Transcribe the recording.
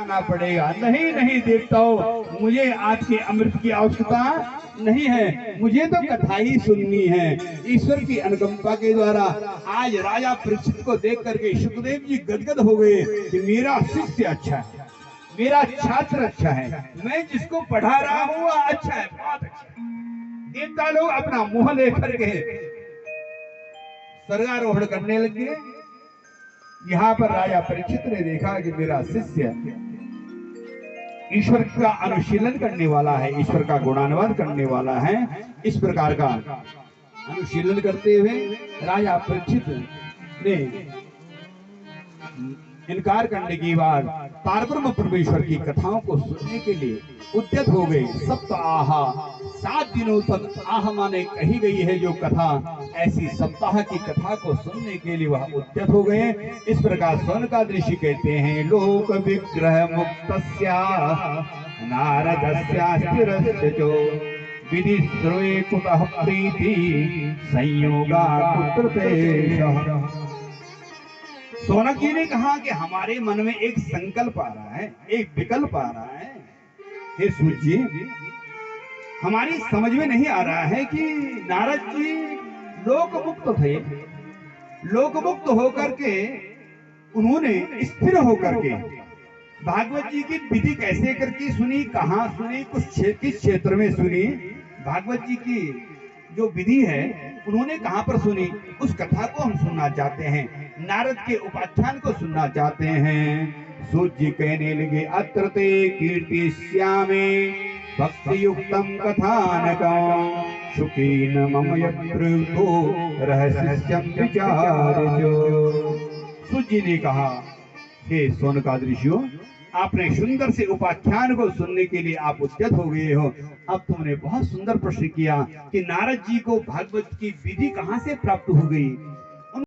आना पड़ेगा। नहीं नहीं देवताओं, मुझे आपके अमृत की आवश्यकता नहीं है, मुझे तो कथा ही सुननी है। ईश्वर की अनुकंपा के द्वारा आज राजा परीक्षित को देख करके सुखदेव जी गदगद हो गए कि मेरा शिष्य अच्छा है, मेरा छात्र अच्छा है, मैं जिसको पढ़ा रहा हूँ वह अच्छा है, बहुत अच्छा है। देवता लोग अपना मुंह लेकर के स्वर्गारोहण करने लगे। यहाँ पर राजा परीक्षित ने देखा कि मेरा शिष्य ईश्वर का अनुशीलन करने वाला है, ईश्वर का गुणानुवाद करने वाला है। इस प्रकार का अनुशीलन करते हुए राजा परीक्षित ने इनकार करने के बाद पारब्रह्म परमेश्वर की कथाओं को सुनने के लिए उद्यत हो गए। सप्ताह 7 दिनों तक आह माने कही गई है जो कथा, ऐसी सप्ताह की कथा को सुनने के लिए वह उद्यत हो गए। इस प्रकार सौनकादि ऋषि कहते हैं, लोक विग्रह मुक्तस्या नारदस्यास्तिरस्य चो विधि श्रुये कुतः प्रीति संयोगा कुत्र तेषः। सोनक जी ने कहा कि हमारे मन में एक संकल्प आ रहा है, एक विकल्प आ रहा है। हे सूत जी, हमारी समझ में नहीं आ रहा है कि नारद जी लोक मुक्त थे, लोक मुक्त होकर के उन्होंने स्थिर होकर के भागवत जी की विधि कैसे करके सुनी, कहाँ सुनी, किस क्षेत्र में सुनी, भागवत जी की जो विधि है उन्होंने कहां पर सुनी, उस कथा को हम सुनना चाहते हैं, नारद के उपाख्यान को सुनना चाहते हैं। सूत जी कहने लगे, अत्र ते कीर्तिष्यामि भक्ति युक्तम कथानकं सुखीन मम यत्रुतो रहस्यं विचार्यो। सूत जी ने कहा, हे सौनकादि ऋषियों, आपने सुंदर से उपाख्यान को सुनने के लिए आप उद्यत हो गए हो। अब तुमने बहुत सुंदर प्रश्न किया कि नारद जी को भागवत की विधि कहां से प्राप्त हो गई।